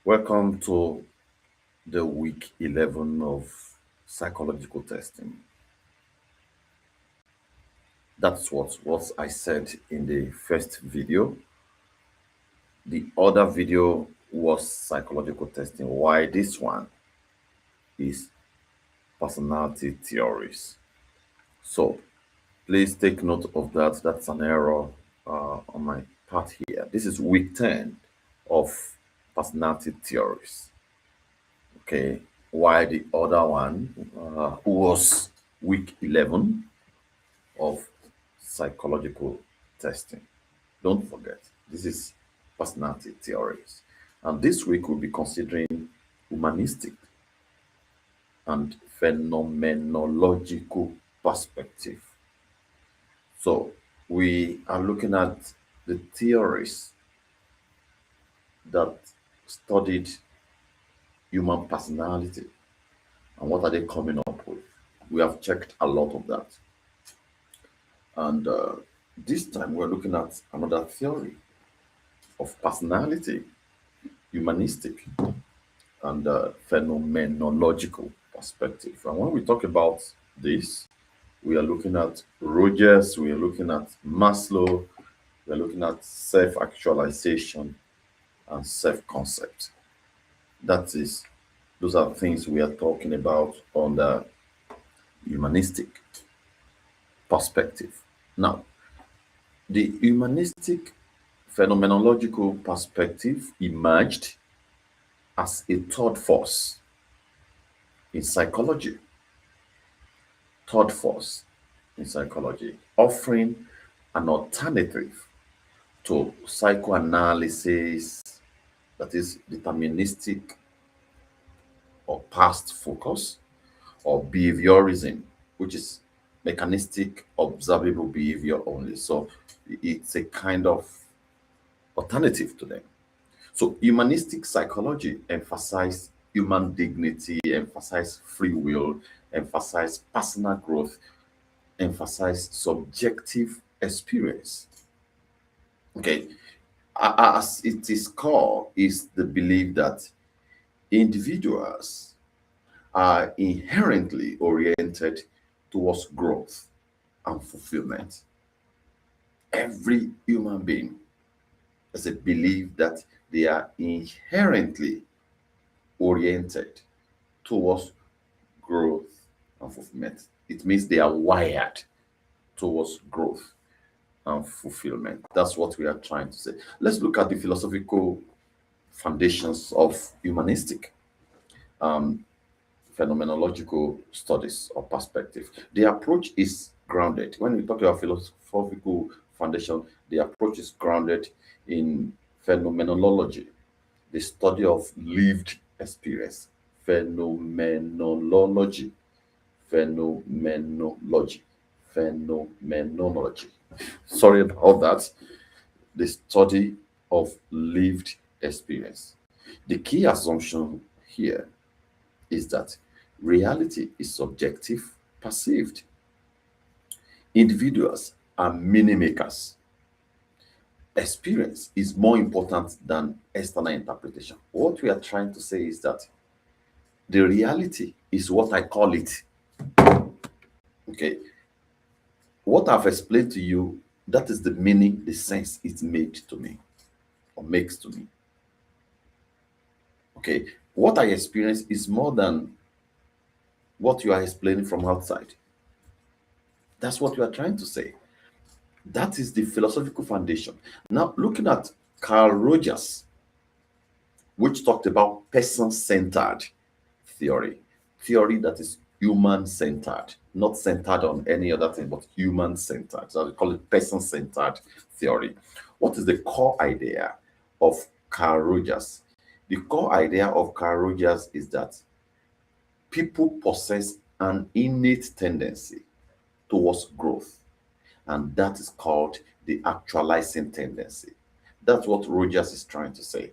Welcome to the week 11 of psychological testing. That's what I said in the first video. The other video was psychological testing. Why this one is personality theories. So please take note of that. That's an error on my part here. This is week 10 of personality theories. Okay, while the other one was week 11 of psychological testing. Don't forget, this is personality theories. And this week we'll be considering humanistic and phenomenological perspective. So we are looking at the theories that studied human personality and what are they coming up with. We have checked a lot of that. And this time we're looking at another theory of personality, humanistic and phenomenological perspective. And when we talk about this, we are looking at Rogers, we are looking at Maslow, we are looking at self-actualization and self-concept. That is, those are things we are talking about on the humanistic perspective. Now, the humanistic phenomenological perspective emerged as a third force in psychology, third force in psychology, offering an alternative to psychoanalysis that is deterministic or past focus, or behaviorism, which is mechanistic observable behavior only. So it's a kind of alternative to them. So humanistic psychology emphasized human dignity, emphasized free will, emphasized personal growth, emphasized subjective experience. Okay, as it is core is the belief that individuals are inherently oriented towards growth and fulfillment. Every human being has a belief that they are inherently oriented towards growth and fulfillment. It means they are wired towards growth and fulfillment. That's what we are trying to say. Let's look at the philosophical foundations of humanistic um, phenomenological studies or perspective. The approach is grounded. When we talk about philosophical foundation, the approach is grounded in phenomenology, the study of lived experience. Phenomenology, phenomenology, phenomenology. Sorry about that. The study of lived experience. The key assumption here is that reality is subjective, perceived. Individuals are meaning makers. Experience is more important than external interpretation. What we are trying to say is that the reality is what I call it. Okay. What I've explained to you, that is the meaning, the sense it made to me or makes to me. Okay. What I experience is more than what you are explaining from outside. That's what we are trying to say. That is the philosophical foundation. Now, looking at Carl Rogers, which talked about person-centered theory, theory that is human-centered, not centered on any other thing, but human-centered. So I call it person-centered theory. What is the core idea of Carl Rogers? The core idea of Carl Rogers is that people possess an innate tendency towards growth, and that is called the actualizing tendency. That's what Rogers is trying to say.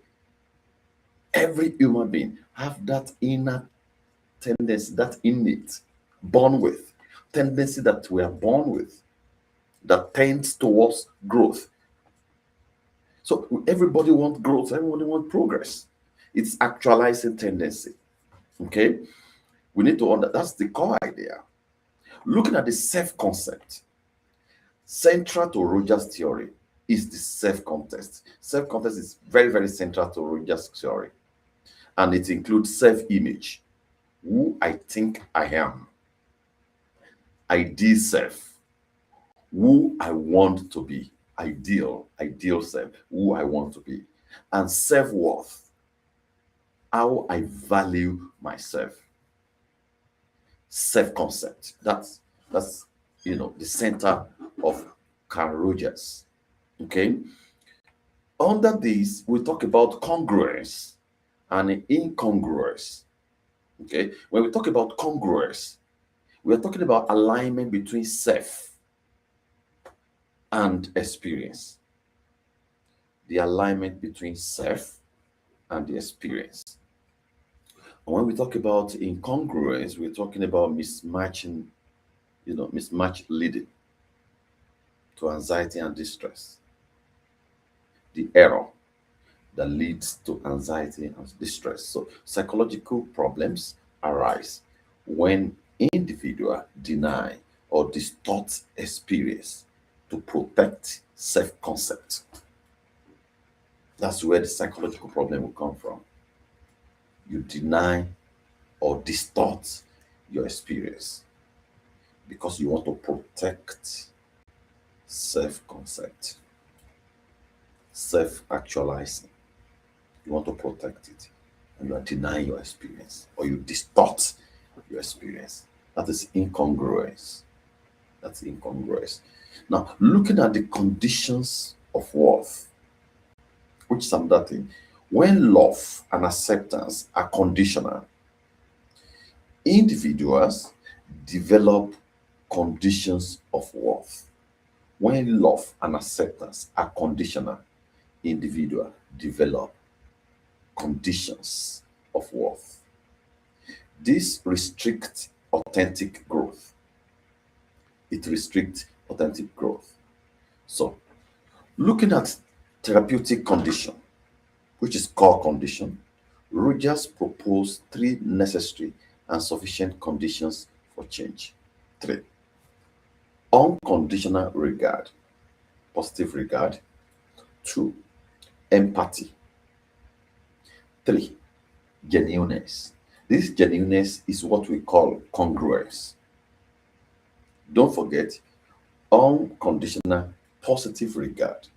Every human being have that inner tendency, that innate, born with tendency that we are born with, that tends towards growth. So everybody wants growth, everybody wants progress. It's actualizing tendency. Okay, we need to understand that's the core idea. Looking at the self-concept, central to Rogers' theory is the self-context. Self-context is very, very central to Rogers' theory, and it includes self-image, who I think I am, ideal self, who I want to be, ideal self, who I want to be, and self-worth, how I value myself. Self-concept. That's the center of Carl Rogers. Okay. Under this, we talk about congruence and incongruence. Okay. When we talk about congruence, we are talking about alignment between self and experience. The alignment between self and the experience. And when we talk about incongruence, we're talking about mismatching, mismatch leading to anxiety and distress. The error that leads to anxiety and distress. So psychological problems arise when individuals deny or distort experience to protect self-concept. That's where the psychological problem will come from. You deny or distort your experience because you want to protect self-concept, self-actualizing. You want to protect it, and you are denying your experience, or you distort your experience. That is incongruence. That's incongruence. Now, looking at the conditions of worth, which is another thing. When love and acceptance are conditional, individuals develop conditions of worth. When love and acceptance are conditional, individuals develop conditions of worth. This restricts authentic growth. It restricts authentic growth. So, looking at therapeutic condition, which is core condition, Rogers proposed three necessary and sufficient conditions for change. Three: unconditional regard, positive regard. Two: empathy. Three: genuineness. This genuineness is what we call congruence. Don't forget, unconditional positive regard,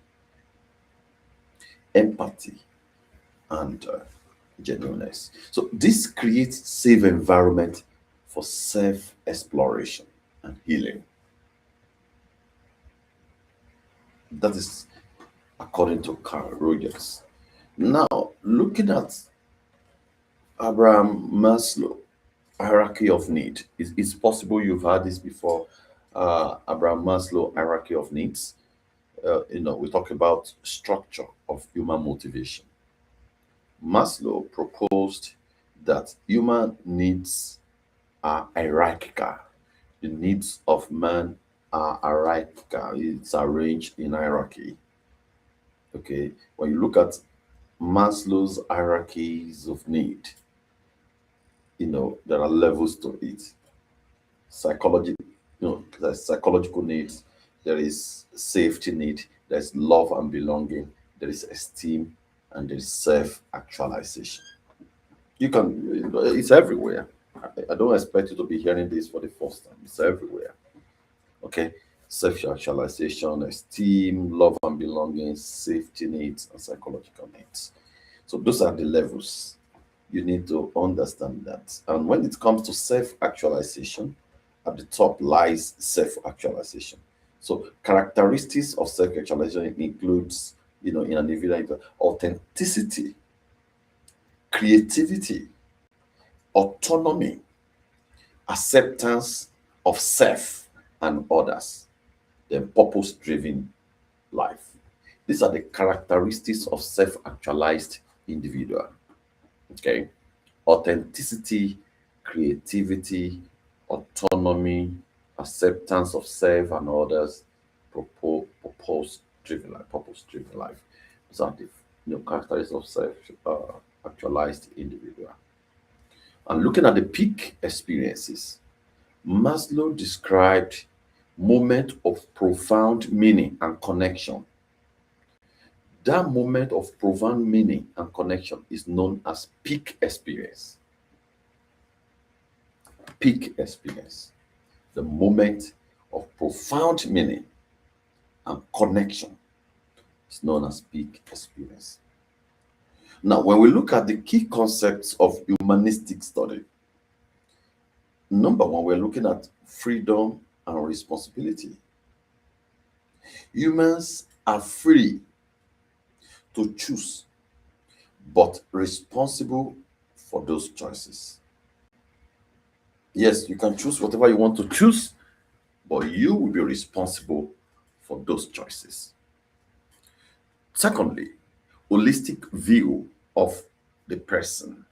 empathy, and genuineness. So this creates safe environment for self-exploration and healing. That is according to Carl Rogers. Now, looking at Abraham Maslow hierarchy of need, it's possible you've heard this before. Abraham Maslow hierarchy of needs. We talk about structure of human motivation. Maslow proposed that human needs are hierarchical. The needs of man are hierarchical. It's arranged in hierarchy. Okay, when you look at Maslow's hierarchies of need, there are levels to it. Psychology, there's psychological needs, there is safety need, there's love and belonging, there is esteem, and there is self-actualization. It's everywhere. I don't expect you to be hearing this for the first time. It's everywhere. Okay, self-actualization, esteem, love and belonging, safety needs, and psychological needs. So those are the levels. You need to understand that. And when it comes to self-actualization, at the top lies self-actualization. So characteristics of self-actualization includes, in an individual, authenticity, creativity, autonomy, acceptance of self and others, then purpose-driven life. These are the characteristics of self-actualized individual. Okay, authenticity, creativity, autonomy, acceptance of self and others, purpose-driven life. These are the characteristics of self actualized individual. And looking at the peak experiences, Maslow described moment of profound meaning and connection. That moment of profound meaning and connection is known as peak experience. Peak experience. The moment of profound meaning and connection is known as peak experience. Now, when we look at the key concepts of humanistic study, number one, we're looking at freedom and responsibility. Humans are free to choose, but responsible for those choices. Yes, you can choose whatever you want to choose, but you will be responsible for those choices. Secondly, holistic view of the person.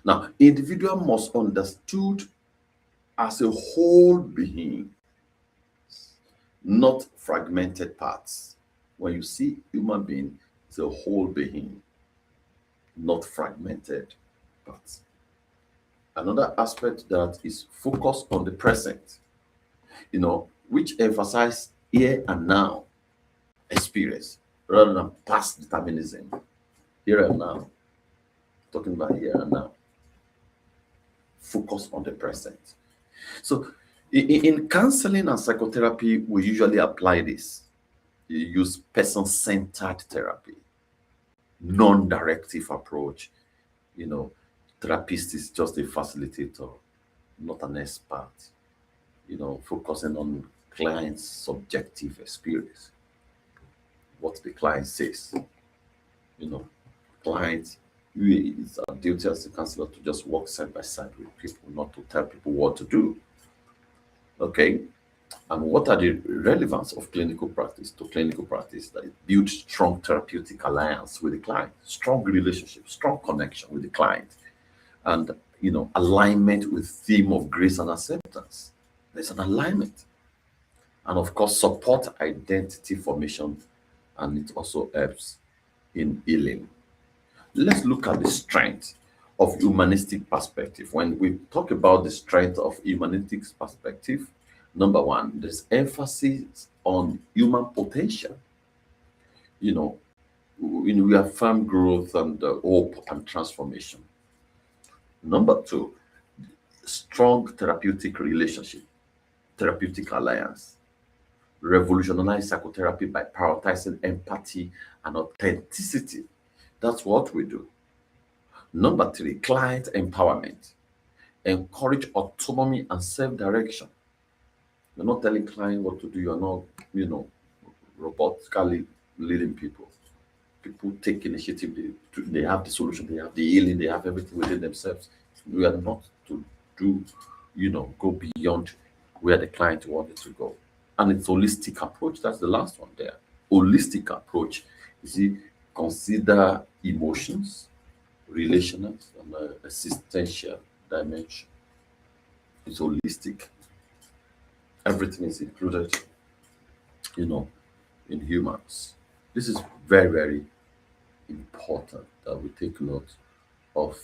Now, individual must understood as a whole being, not fragmented parts. When you see human being, it's a whole being, not fragmented parts. Another aspect that is focused on the present, which emphasize here and now experience rather than past determinism. Here and now, talking about here and now, focus on the present. So in counseling and psychotherapy, we usually apply this. You use person-centered therapy, non-directive approach. Therapist is just a facilitator, not an expert. Focusing on client's subjective experience, what the client says. Client is our duty as a counselor to just work side by side with people, not to tell people what to do. Okay. And what are the relevance of clinical practice to clinical practice? That it builds strong therapeutic alliance with the client, strong relationship, strong connection with the client, and alignment with theme of grace and acceptance. There's an alignment. And of course, support identity formation, and it also helps in healing. Let's look at the strength of humanistic perspective. When we talk about the strength of humanistic perspective, number one, there's emphasis on human potential. We affirm growth and hope and transformation. Number two, strong therapeutic relationship, therapeutic alliance. Revolutionize psychotherapy by prioritizing empathy and authenticity. That's what we do. Number three, client empowerment. Encourage autonomy and self-direction. You're not telling client what to do. You're not, robotically leading people. People take initiative. They have the solution. They have the healing. They have everything within themselves. We are not to do, go beyond where the client wanted to go. And it's holistic approach. That's the last one there. Holistic approach. You see, consider emotions, relational, and existential dimension. It's holistic. Everything is included, in humans. This is very, very important that we take note of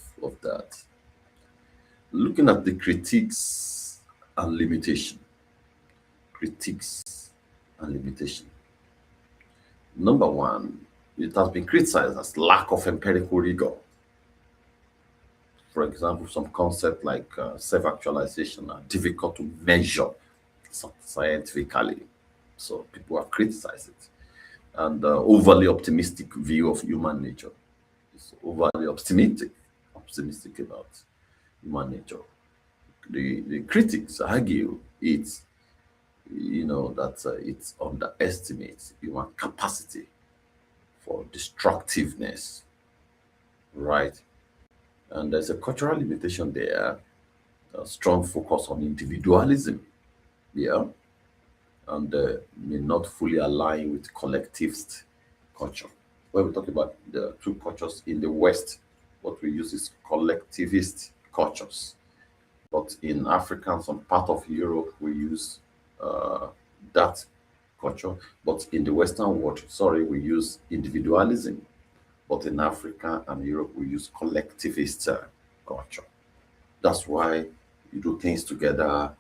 that. Looking at the critiques and limitation. Critiques and limitation. Number one, it has been criticized as lack of empirical rigor. For example, some concepts like self-actualization are difficult to measure scientifically. So people have criticized it. And overly optimistic view of human nature. It's overly optimistic about human nature. The critics argue that it underestimates human capacity for destructiveness, right? And there's a cultural limitation there, a strong focus on individualism, yeah, and may not fully align with collectivist culture. When we talk about the two cultures in the West, what we use is collectivist cultures. But in Africa and some part of Europe, we use that culture. But in the Western world, we use individualism. But in Africa and Europe, we use collectivist culture. That's why you do things together.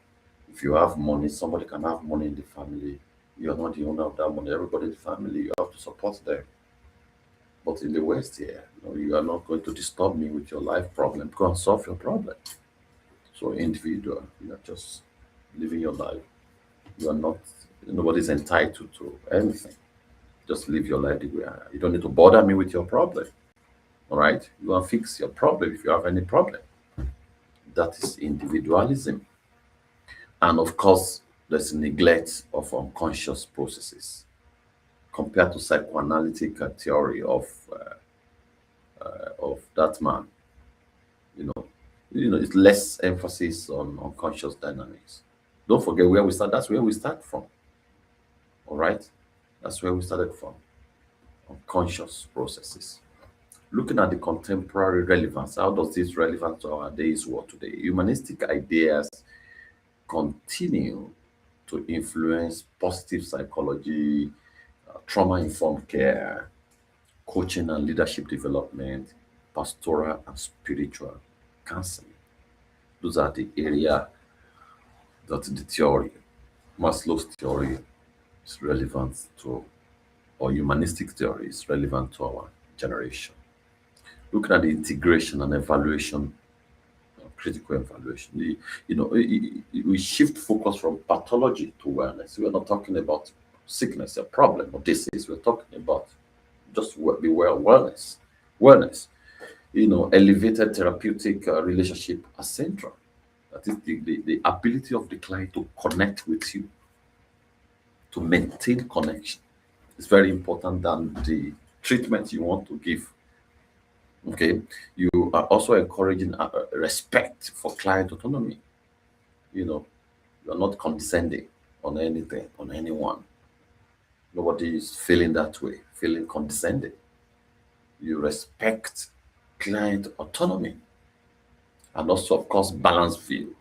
If you have money, somebody can have money in the family. You're not the owner of that money. Everybody in the family, you have to support them. But in the West here, you are not going to disturb me with your life problem. Go and solve your problem. So individual, you are just living your life. You are not, nobody's entitled to anything. Just live your life the way you don't need to bother me with your problem. All right? You want to fix your problem if you have any problem. That is individualism. And of course, there's neglect of unconscious processes compared to psychoanalytic theory of that man. You know, it's less emphasis on unconscious dynamics. Don't forget where we start. That's where we start from. All right, that's where we started from. Unconscious processes. Looking at the contemporary relevance, how does this relevant to our days world today? Humanistic ideas continue to influence positive psychology, trauma-informed care, coaching and leadership development, pastoral and spiritual counseling. Those are the area that the theory, Maslow's theory, is relevant to, or humanistic theory is relevant to our generation. Looking at the integration and evaluation, critical evaluation, we shift focus from pathology to wellness. We're not talking about sickness, a problem, or disease. We're talking about just be well, wellness. Wellness, elevated therapeutic relationship as central. That is the ability of the client to connect with you, to maintain connection. It's very important than the treatment you want to give. Okay, you are also encouraging respect for client autonomy. You're not condescending on anything, on anyone. Nobody is feeling that way, feeling condescending. You respect client autonomy and also, of course, balanced view.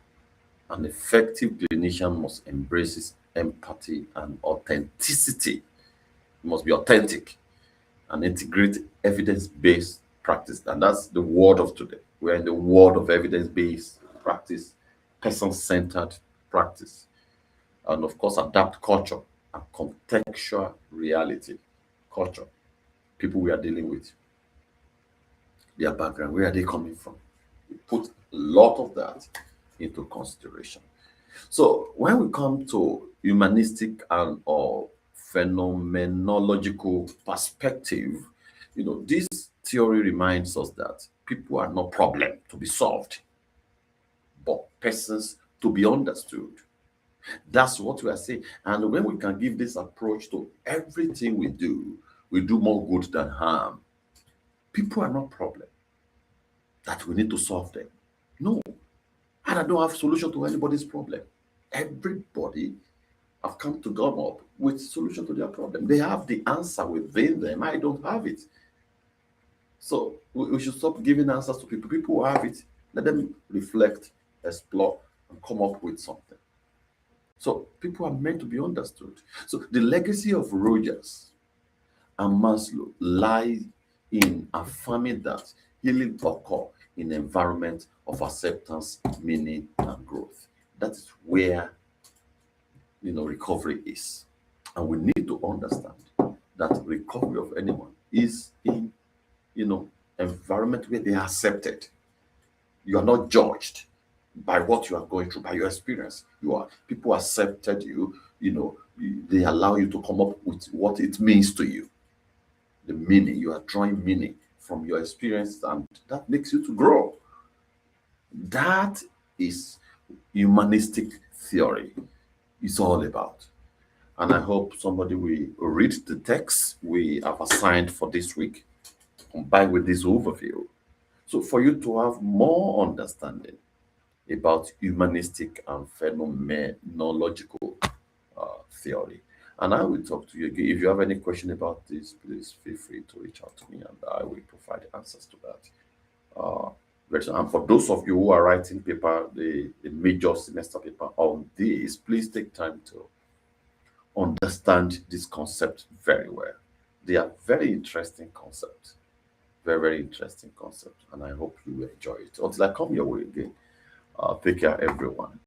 An effective clinician must embrace empathy and authenticity. It must be authentic and integrate evidence-based practice. And that's the word of today. We're in the world of evidence-based practice, person-centered practice, and of course, adapt culture and contextual reality. Culture, people we are dealing with, their background, where are they coming from? We put a lot of that into consideration. So when we come to humanistic and or phenomenological perspective, this theory reminds us that people are not problem to be solved, but persons to be understood. That's what we are saying. And when we can give this approach to everything we do more good than harm. People are not problem that we need to solve them. No, and I don't have solution to anybody's problem. Everybody have come to come up with solution to their problem. They have the answer within them. I don't have it. So we should stop giving answers to people. People who have it, let them reflect, explore, and come up with something. So people are meant to be understood. So the legacy of Rogers and Maslow lies in affirming that healing occurs in an environment of acceptance, meaning, and growth. That is where recovery is. And we need to understand that recovery of anyone is in environment where they are accepted. You are not judged by what you are going through, by your experience. People accepted you, they allow you to come up with what it means to you. The meaning, you are drawing meaning from your experience, and that makes you to grow. That is humanistic theory is all about. And I hope somebody will read the text we have assigned for this week, combined with this overview. So for you to have more understanding about humanistic and phenomenological theory. And I will talk to you again. If you have any question about this, please feel free to reach out to me and I will provide answers to that. And for those of you who are writing paper, the major semester paper on this, please take time to understand this concept very well. They are very interesting concepts. Very, very interesting concept, and I hope you enjoy it. Until I come your way again, take care, everyone.